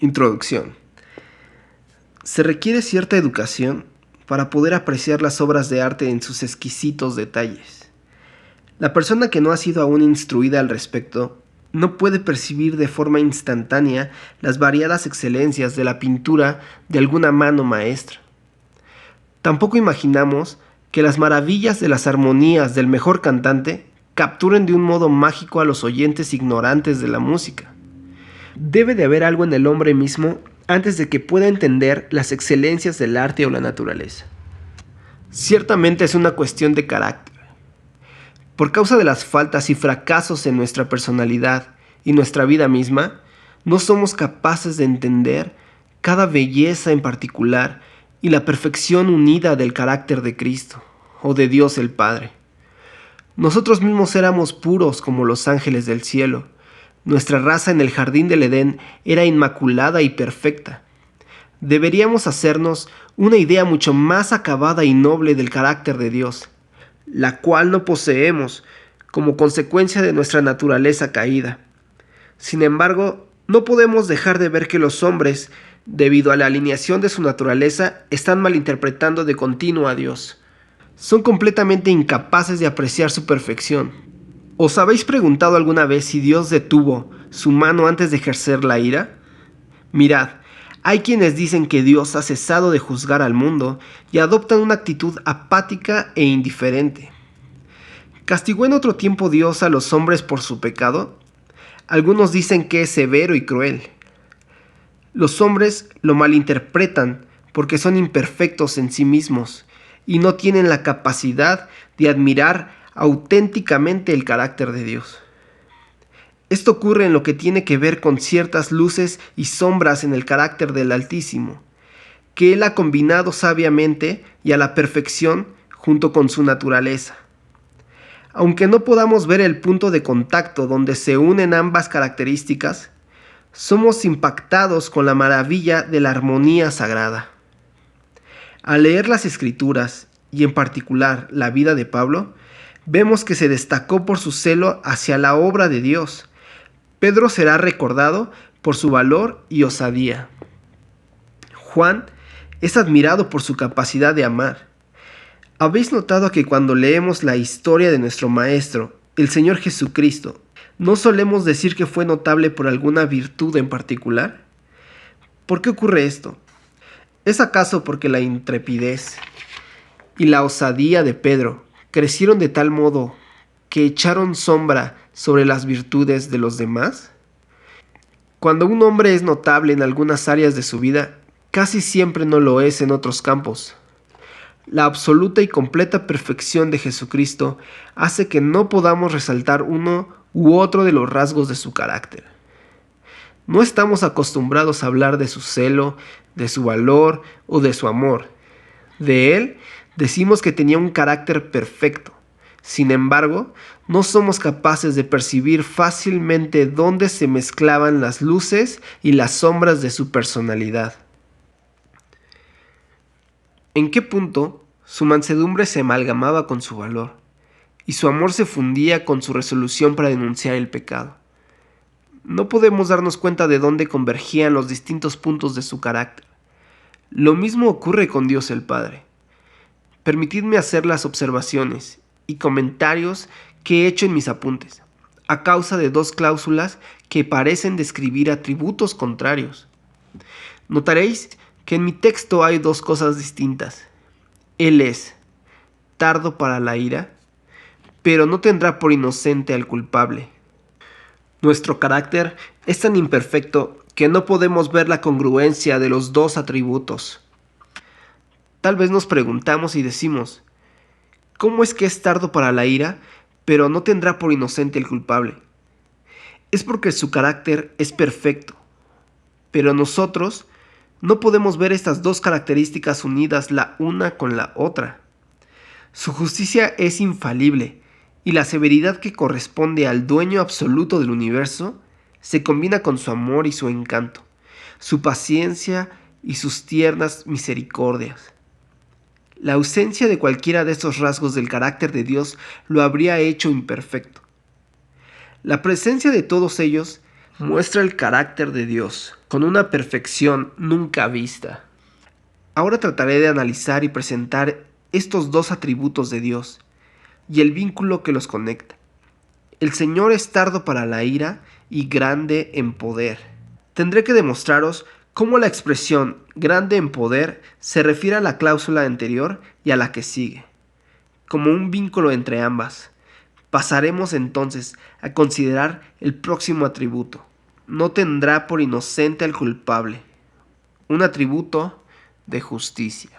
Introducción. Se requiere cierta educación para poder apreciar las obras de arte en sus exquisitos detalles. La persona que no ha sido aún instruida al respecto no puede percibir de forma instantánea las variadas excelencias de la pintura de alguna mano maestra. Tampoco imaginamos que las maravillas de las armonías del mejor cantante capturen de un modo mágico a los oyentes ignorantes de la música. Debe de haber algo en el hombre mismo antes de que pueda entender las excelencias del arte o la naturaleza. Ciertamente es una cuestión de carácter. Por causa de las faltas y fracasos en nuestra personalidad y nuestra vida misma, no somos capaces de entender cada belleza en particular y la perfección unida del carácter de Cristo o de Dios el Padre. Nosotros mismos éramos puros como los ángeles del cielo. Nuestra raza en el jardín del Edén era inmaculada y perfecta. Deberíamos hacernos una idea mucho más acabada y noble del carácter de Dios, la cual no poseemos como consecuencia de nuestra naturaleza caída. Sin embargo, no podemos dejar de ver que los hombres, debido a la alineación de su naturaleza, están malinterpretando de continuo a Dios. Son completamente incapaces de apreciar su perfección. ¿Os habéis preguntado alguna vez si Dios detuvo su mano antes de ejercer la ira? Mirad, hay quienes dicen que Dios ha cesado de juzgar al mundo y adoptan una actitud apática e indiferente. ¿Castigó en otro tiempo Dios a los hombres por su pecado? Algunos dicen que es severo y cruel. Los hombres lo malinterpretan porque son imperfectos en sí mismos y no tienen la capacidad de admirar auténticamente el carácter de Dios. Esto ocurre en lo que tiene que ver con ciertas luces y sombras en el carácter del Altísimo, que Él ha combinado sabiamente y a la perfección junto con su naturaleza. Aunque no podamos ver el punto de contacto donde se unen ambas características, somos impactados con la maravilla de la armonía sagrada. Al leer las Escrituras, y en particular la vida de Pablo, vemos que se destacó por su celo hacia la obra de Dios. Pedro será recordado por su valor y osadía. Juan es admirado por su capacidad de amar. ¿Habéis notado que cuando leemos la historia de nuestro Maestro, el Señor Jesucristo, no solemos decir que fue notable por alguna virtud en particular? ¿Por qué ocurre esto? ¿Es acaso porque la intrepidez y la osadía de Pedro crecieron de tal modo que echaron sombra sobre las virtudes de los demás? Cuando un hombre es notable en algunas áreas de su vida, casi siempre no lo es en otros campos. La absoluta y completa perfección de Jesucristo hace que no podamos resaltar uno u otro de los rasgos de su carácter. No estamos acostumbrados a hablar de su celo, de su valor o de su amor. De él decimos que tenía un carácter perfecto. Sin embargo, no somos capaces de percibir fácilmente dónde se mezclaban las luces y las sombras de su personalidad. ¿En qué punto su mansedumbre se amalgamaba con su valor y su amor se fundía con su resolución para denunciar el pecado? No podemos darnos cuenta de dónde convergían los distintos puntos de su carácter. Lo mismo ocurre con Dios el Padre. Permitidme hacer las observaciones y comentarios que he hecho en mis apuntes, a causa de dos cláusulas que parecen describir atributos contrarios. Notaréis que en mi texto hay dos cosas distintas. Él es tardo para la ira, pero no tendrá por inocente al culpable. Nuestro carácter es tan imperfecto que no podemos ver la congruencia de los dos atributos. Tal vez nos preguntamos y decimos, ¿cómo es que es tardo para la ira, pero no tendrá por inocente el culpable? Es porque su carácter es perfecto, pero nosotros no podemos ver estas dos características unidas la una con la otra. Su justicia es infalible y la severidad que corresponde al dueño absoluto del universo se combina con su amor y su encanto, su paciencia y sus tiernas misericordias. La ausencia de cualquiera de estos rasgos del carácter de Dios lo habría hecho imperfecto. La presencia de todos ellos muestra el carácter de Dios con una perfección nunca vista. Ahora trataré de analizar y presentar estos dos atributos de Dios y el vínculo que los conecta. El Señor es tardo para la ira y grande en poder. Tendré que demostraros cómo la expresión grande en poder se refiere a la cláusula anterior y a la que sigue, como un vínculo entre ambas. Pasaremos entonces a considerar el próximo atributo. No tendrá por inocente al culpable. Un atributo de justicia.